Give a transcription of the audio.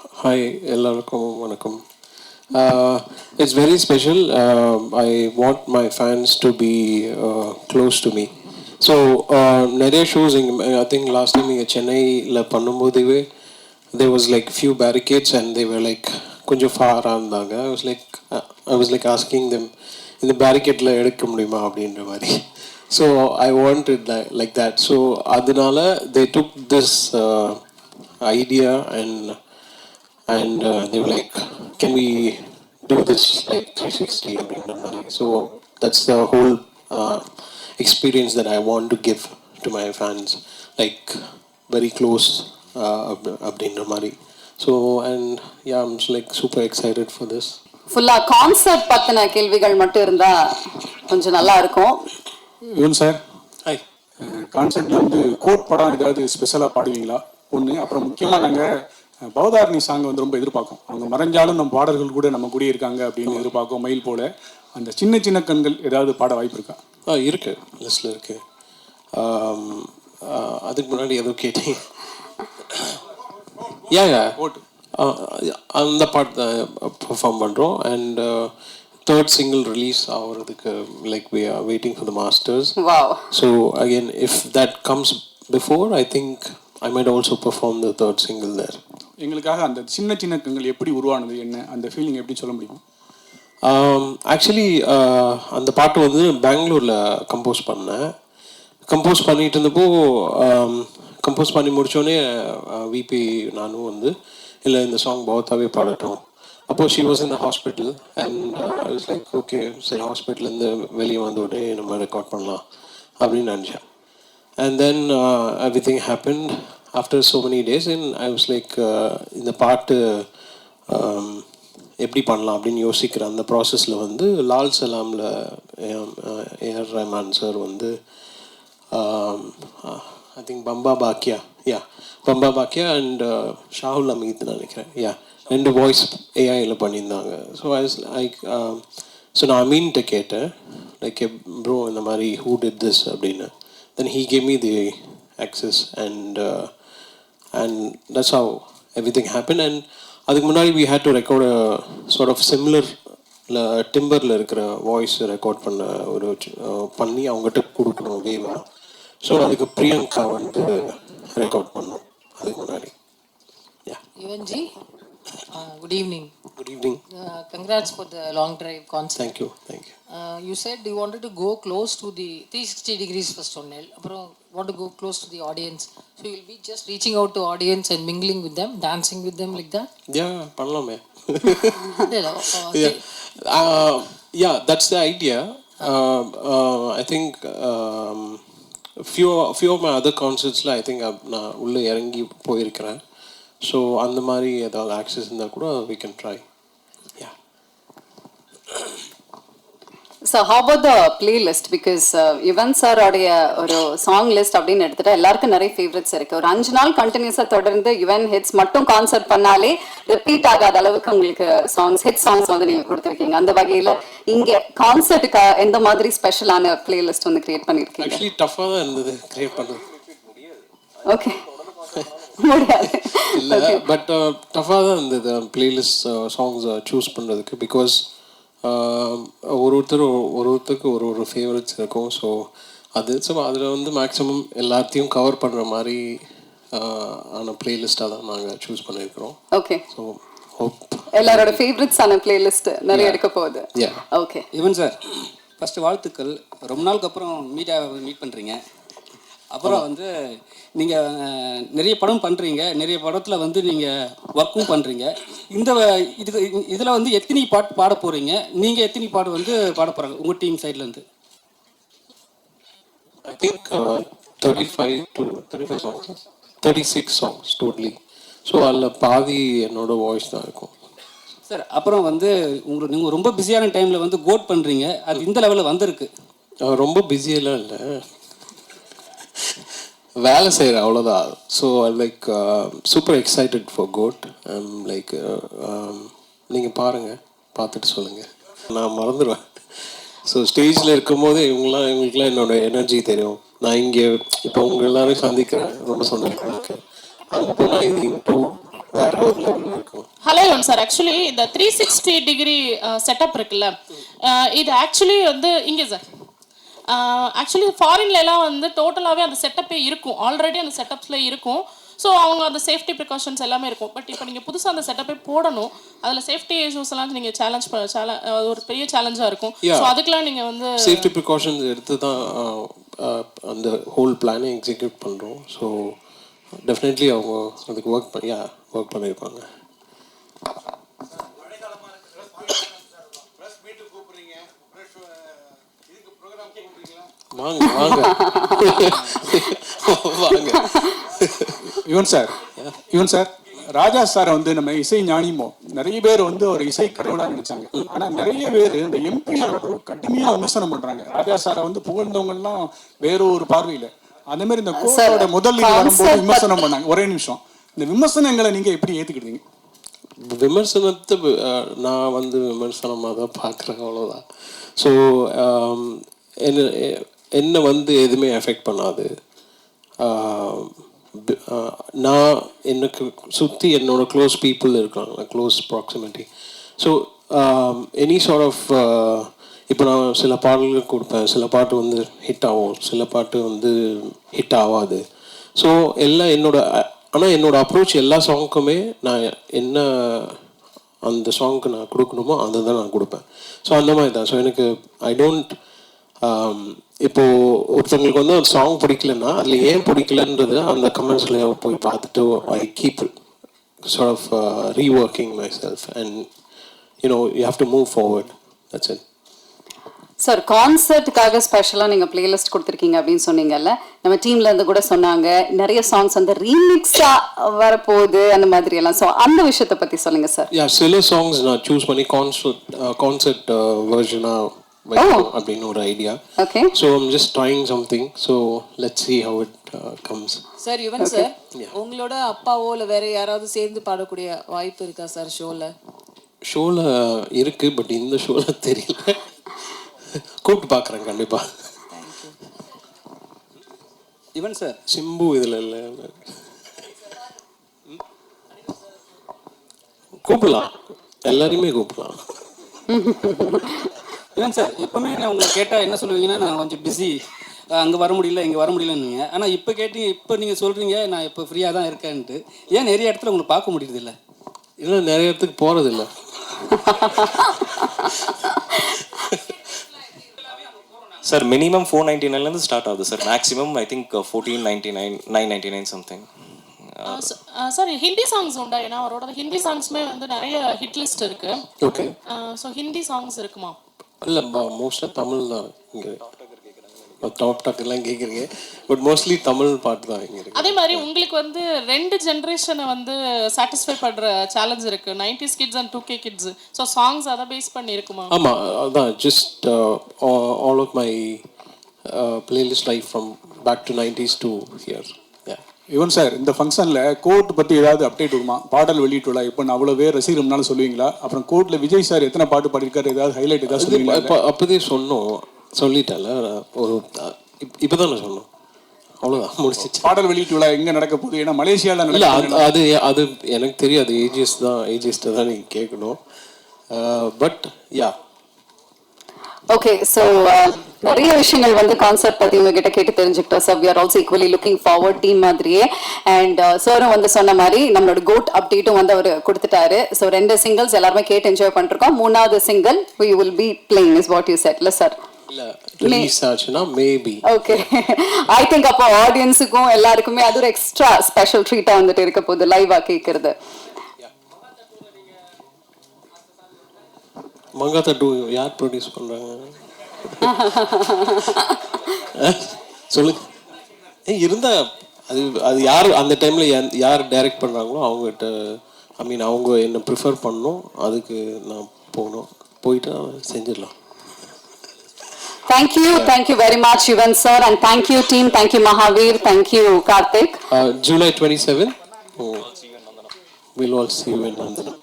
Hi எல்லாருக்கும் வணக்கம். It's very special. I want my fans to be close to me. So நிறைய shows இங்கே I think last time இங்கே சென்னையில் பண்ணும்போதுவே there was like few barricades and they were like கொஞ்சம் ஃபாராக இருந்தாங்க. I was like asking them இந்த பேரிகேட்டில் எடுக்க முடியுமா அப்படின்ற மாதிரி. So I wanted like that. So அதனால they took this idea and they were like, can we do this like 360 அப்படின்ற மாதிரி. So that's the whole experience that I want to give to my fans, like very close அப்படின்ற மாதிரி. So and yeah, I'm just like super excited for this. ஃபுல்லா concept பத்தின கேள்விகள் மட்டும் இருந்தா கொஞ்சம் நல்லா இருக்கும். Yuvan sir, hi. கான்செப்ட்ல வந்து கோட் படம் ஏதாவது ஸ்பெஷலாக பாடுவீங்களா ஒன்று? அப்புறம் முக்கியமாக நாங்கள் பவதாரணி சாங் வந்து ரொம்ப எதிர்பார்க்கும். அவங்க மறைஞ்சாலும் நம்ம பாடல்கள் கூட நம்ம கூட இருக்காங்க அப்படின்னு எதிர்பார்க்கும். மயில் போல அந்த சின்ன சின்ன கண்கள் ஏதாவது பாட வாய்ப்பு இருக்கா? இருக்கு, லிஸ்ட்ல இருக்கு. அதுக்கு முன்னாடி ஏதோ கேட்டீங்க. கோட் அந்த பாட்டு தான் பெர்ஃபார்ம் பண்ணுறோம். அண்ட் தேர்ட் சிங்கிள் ரிலீஸ் ஆகிறதுக்கு like we are waiting for the masters. Wow. So again, if that comes before, I think I might also perform the third single there. எங்களுக்காக அந்த சின்ன சின்ன கண்கள் எப்படி உருவானது, என்ன அந்த ஃபீலிங் எப்படி சொல்ல முடியும்? ஆக்சுவலி அந்த பாட்டு வந்து பெங்களூரில் கம்போஸ் பண்ணேன். கம்போஸ் பண்ணிட்டு இருந்தப்போ கம்போஸ் பண்ணி முடித்தோடனே விபி நானும் வந்து இல்லை இந்த சாங் பௌத்தாவே பாடட்டும். அப்போது she was in the hospital and I was like okay, சரி ஹாஸ்பிட்டல்லேருந்து வெளியே வந்து உடனே நம்ம ரெக்கார்ட் பண்ணலாம் அப்படின்னு நினச்சேன். And then everything happened after so many days and I was like இந்த பாட்டு எப்படி பண்ணலாம் அப்படின்னு யோசிக்கிற அந்த ப்ராசஸில் வந்து லால் சலாமில் ஏஆர் ரஹ்மான் சார் வந்து I think Bamba Bakya and Shahul Hameed நினைக்கிறேன். ரெண்டு வாய்ஸ் ஏஐயில் பண்ணியிருந்தாங்க. ஸோ ஸோ நான் அமீன்கிட்ட கேட்டேன் லைக் ப்ரோ இந்த மாதிரி ஹூ டிட் திஸ் அப்படின்னு. Then he gave me the access and that's how everything happened. And அதுக்கு முன்னாடி we had to record a sort of similar டிம்பரில் இருக்கிற வாய்ஸ் ரெக்கார்ட் பண்ணி அவங்ககிட்ட கொடுக்கணும் வேவா. ஸோ அதுக்கு பிரியங்கா வந்து ரெக்கார்ட் பண்ணோம் அதுக்கு முன்னாடி. யுவன்ஜி, good evening. Good evening. Congrats for the long drive concert. Thank you. You said you wanted to go close to the 360 degrees first onnel. Aprom want to go close to the audience. So you'll be just reaching out to audience and mingling with them, dancing with them like that? Yeah, பண்ணலாமே. Yeah, that's the idea. I think few of my other concerts I think நான் உள்ளே இறங்கி போயிருக்கிறேன். So அந்த மாதிரி ஏதாவது access இருந்தால் கூட we can try. So how about the playlist? Because Yuvan sir உடைய ஒரு சாங் லிஸ்ட் அப்படின்னு எடுத்துட்டா எல்லாருக்கும் நிறைய ஃபேவரட்ஸ் இருக்கு. ஒரு 5 நாள் கண்டினியூஸா தொடர்ந்து யுவன் ஹிட்ஸ் மட்டும் கான்சர்ட் பண்ணாலே ரிப்பீட் ஆகாத அளவுக்கு உங்களுக்கு ஹிட் சாங்ஸ் வந்து நீங்க கொடுத்துருக்கீங்க. அந்த வகையில இங்க கான்சர்ட்டுக்கு எந்த மாதிரி ஸ்பெஷலான பிளேலிஸ்ட் வந்து கிரியேட் பண்ணிருக்கீங்க? ஆக்சுவலி டஃபா தான் இருந்தது கிரியேட் பண்ணது. ஓகே, முடியாது இல்லை, பட் டஃபாக தான் இருந்தது பிளேலிஸ்ட் சாங்ஸ் சூஸ் பண்ணுறதுக்கு. பிகாஸ் ஒருத்தருக்கு ஒரு ஃபேவரட்ஸ் இருக்கும். ஸோ அதில் வந்து மேக்ஸிமம் எல்லாத்தையும் கவர் பண்ணுற மாதிரி ஆன பிளேலிஸ்ட்டாக தான் நாங்கள் சூஸ் பண்ணியிருக்கிறோம். ஓகே, ஸோ ஹோப் எல்லாரோட ஃபேவரட்ஸான பிளேலிஸ்ட் நிறைய இருக்க போகுது. ஓகே யுவன் சார், ஃபஸ்ட்டு வாழ்த்துக்கள். ரொம்ப நாளுக்கு அப்புறம் மீட் பண்ணுறீங்க. அப்புறம் வந்து நீங்கள் நிறைய படம் பண்ணுறீங்க, நிறைய படத்தில் வந்து நீங்கள் ஒர்க்கும் பண்ணுறீங்க. இதில் வந்து எத்தனை பாட்டு பாட போகிறீங்க? நீங்கள் எத்தனை பாட்டு வந்து பாட போகிறாங்க உங்கள் டீம் சைட்லேருந்து? I think 36 songs totally. So அதில் பாதி என்னோட வாய்ஸ் தான் இருக்கும் சார். அப்புறம் வந்து நீங்கள் ரொம்ப பிஸியான டைமில் வந்து கோட் பண்ணுறீங்க, அது இந்த லெவலில் வந்திருக்கு. ரொம்ப பிஸியெல்லாம் இல்லை, வேலை செய்கிறேன் அவ்வளோதான். So like super excited for GOAT. Like நீங்கள் பாருங்கள், பார்த்துட்டு சொல்லுங்கள், நான் மறந்துடுவேன். ஸோ ஸ்டேஜில் இருக்கும்போது இவங்களுக்குலாம் என்னோட எனர்ஜி தெரியும். நான் இங்கே இப்போ உங்கள் எல்லாரையும் சந்திக்கிறேன், ரொம்ப சந்தோஷமாக இருக்கேன். அங்கே போனால் இது வேற ஒரு லெவலில் இருக்கும். ஹலோ சார், ஆக்சுவலி இந்த 360 டிகிரி செட்டப் இருக்குல்ல, இது ஆக்சுவலி வந்து இங்கே சார் ஆக்சுவலி ஃபாரின்லலாம் வந்து டோட்டலாகவே அந்த செட்டப்பே இருக்கும், ஆல்ரெடி அந்த செட்டப்ஸில் இருக்கும். ஸோ அவங்க அந்த சேஃப்டி ப்ரிகாஷன்ஸ் எல்லாமே இருக்கும். பட் இப்போ நீங்கள் புதுசாக அந்த செட்டப்பே போடணும், அதில் சேஃப்டி இஷ்யூஸ் எல்லாம் நீங்கள் ஒரு பெரிய சேலஞ்சாக இருக்கும். ஸோ அதுக்கெலாம் நீங்கள் வந்து சேஃப்டி ப்ரிகாஷன்ஸ் எடுத்து தான் அந்த ஹோல் பிளானை எக்ஸிக்யூட் பண்ணுறோம். ஸோ டெஃபினெட்லி அவங்க அதுக்கு ஒர்க் பண்ணியிருப்பாங்க. வாங்க வாங்க வாங்க. யுவன் சார் ராஜா சாரை வந்து நம்ம இசை ஞானிமோ நிறைய பேர் வந்து ஒரு இசை கடவுளா நினைச்சாங்க. ஆனா நிறைய பேர் இந்த எம்பி கடுமையா விமர்சனம் பண்றாங்க. ராஜா சாரை வந்து புகழ்ந்தவங்க எல்லாம் வேற ஒரு பார்வையில. அதே மாதிரி இந்த கோட்டோட முதல் இது வரும்போது விமர்சனம் பண்ணாங்க. ஒரே நிமிஷம், இந்த விமர்சனங்களை நீங்க எப்படி ஏத்துக்கிட்டீங்க? விமர்சனத்தை நான் வந்து விமர்சனமாக தான் பார்க்குறேன், அவ்வளோதான். ஸோ என்னை வந்து எதுவுமே எஃபெக்ட் பண்ணாது. நான் எனக்கு சுற்றி என்னோட க்ளோஸ் பீப்புள் இருக்காங்க, close proximity. So any sort of இப்போ நான் சில பாடல்கள் கொடுப்பேன், சில பாட்டு வந்து ஹிட் ஆகும், சில பாட்டு வந்து ஹிட் ஆகாது. ஸோ எல்லாம் ஆனால் என்னோட அப்ரோச் எல்லா சாங்குக்குமே நான் என்ன அந்த சாங்க்கு நான் கொடுக்கணுமோ அதை தான் நான் கொடுப்பேன். ஸோ அந்த மாதிரி தான். ஸோ எனக்கு ஐ டோன்ட் இப்போது ஒருத்தவங்களுக்கு வந்து அந்த சாங் பிடிக்கலன்னா அதில் ஏன் பிடிக்கலன்றது அந்த கமெண்ட்ஸில் போய் பார்த்துட்டு I keep sort of reworking myself and you have to move forward. That's it. Sir கான்சர்ட்டுக்காக ஸ்பெஷலாக நீங்கள் பிளேலிஸ்ட் கொடுத்துருக்கீங்க அப்படின்னு சொன்னீங்கல்ல, நம்ம டீம்ல இருந்து கூட சொன்னாங்க நிறைய சாங்ஸ் வந்து ரீமிக்ஸாக வரப்போகுது அந்த மாதிரி எல்லாம். ஸோ அந்த விஷயத்தை பற்றி சொல்லுங்க சார். சில சாங்ஸ் நான் சூஸ் பண்ணி கான்சர்ட் வெர்ஷனாக அப்படின்னு ஒரு idea. Okay. So I'm just trying something. So let's see how it comes. Sir Yuvan sir, உங்களோட அப்பாவோ இல்லை வேற யாராவது சேர்ந்து பாடக்கூடிய வாய்ப்பு இருக்கா சார் ஷோவில் இருக்கு, பட் இந்த ஷோவில் தெரியல. கூப்பிட்டு பார்க்குறேன் கண்டிப்பாக. யுவன் சார், சிம்பு இதில் இல்லை, கூப்பிடலாம், எல்லாரையுமே கூப்பிடலாம். யுவன் சார், எப்பவுமே நான் உங்களை கேட்டால் என்ன சொல்லுவீங்கன்னா நான் கொஞ்சம் பிஸி, அங்கே வர முடியல இங்கே வர முடியலன்னு. ஆனால் இப்போ நீங்கள் சொல்கிறீங்க நான் இப்போ ஃப்ரீயாக தான் இருக்கேன்ட்டு. ஏன் நிறைய இடத்துல உங்களை பார்க்க முடியுறதில்ல? இல்லை, நிறைய இடத்துக்கு போகிறதில்ல. சார் மினிமம் 499 ஸ்டார்ட் ஆகுது sir. Maximum I think 1499, 999 something. Sir Hindi songs உண்டா? ஏன்னா அவரோட ஹிந்தி சாங்ஸ்மே வந்து நிறைய ஹிட் லிஸ்ட் இருக்கு. ஓகே. ஸோ ஹிந்தி சாங்ஸ் இருக்குமா? இல்லை, மோஸ்ட்டாக தமிழ் தான் இங்கே. டாப் எல்லாம் கேட்குறீங்க, பட் மோஸ்ட்லி தமிழ் பாட்டு தான் இங்கே இருக்கு. அதே மாதிரி உங்களுக்கு வந்து 2 ஜென்ரேஷனை வந்து சாட்டிஸ்ஃபை பண்ணுற சேலஞ்ச் இருக்கு, 90s kids and 2K kids. So songs அதை பேஸ் பண்ணி இருக்குமா? ஆமாம், அதான் just all of my playlist life from back to 90s to here. Yuvan sir, இந்த ஃபங்க்ஷனில் கோர்ட் பற்றி ஏதாவது அப்டேட் இருக்குமா? பாடல் வெளியிட்டுள்ள இப்போ நான் அவ்வளோ பேர் ரசிகர்னாலும் சொல்லுவீங்களா? அப்புறம் கோர்ட்டில் விஜய் சார் எத்தனை பாட்டு பாடிருக்காரு, ஏதாவது ஹைலைட் ஏதாவது சொல்லுவீங்களா? இப்போ அப்போதே சொல்லிட்டேன்ல, ஒரு இப்போ தான் நான் சொன்னோம், அவ்வளோதான், முடிச்சிச்சு. பாடல் வெளியிட்டுள்ள எங்கே நடக்க போகுது? ஏன்னா மலேசியாவில் இல்லை, அது எனக்கு தெரியாது. ஏஜிஎஸ்ட்டை தான் நீங்கள் கேட்கணும். But okay. ஸோ நிறைய விஷயங்கள் வந்து கான்செப்ட் பற்றி உங்ககிட்ட கேட்டு தெரிஞ்சுக்கிட்டோம். Sir, we are also equally looking forward team மாதிரியே. அண்ட் சாரும் வந்து சொன்ன மாதிரி நம்மளோட கோட் அப்டேட்டும் வந்து அவர் கொடுத்துட்டாரு. ஸோ 2 சிங்கிள்ஸ் எல்லாருமே கேட்டு என்ஜாய் பண்ணிருக்கோம். 3வது single we will be playing is what you said, இல்ல சார்? இல்லை, ரிலீஸ் ஆச்சுன்னா மேபி. ஓகே. ஐ திங்க் அப்போ ஆடியன்ஸுக்கும் எல்லாருக்குமே அது ஒரு எக்ஸ்ட்ரா ஸ்பெஷல் ட்ரீட்டாக வந்துட்டு இருக்க போகுது லைவாக கேட்கறது. மங்காத்தா 2 யார் ப்ரொடியூஸ் பண்ணுறாங்க? சொல்லுங்க. இருந்தா அது யார் அந்த டைமில் யார் டைரக்ட் பண்ணுறாங்களோ அவங்ககிட்ட, ஐ மீன் அவங்க என்ன ப்ரிஃபர் பண்ணணும், அதுக்கு நான் போயிட்டு செஞ்சிடலாம். Thank you very much, Yuvan sir, and thank you team, thank you Mahavir, thank you Karthik. July 27th, we'll all see you in Nandana.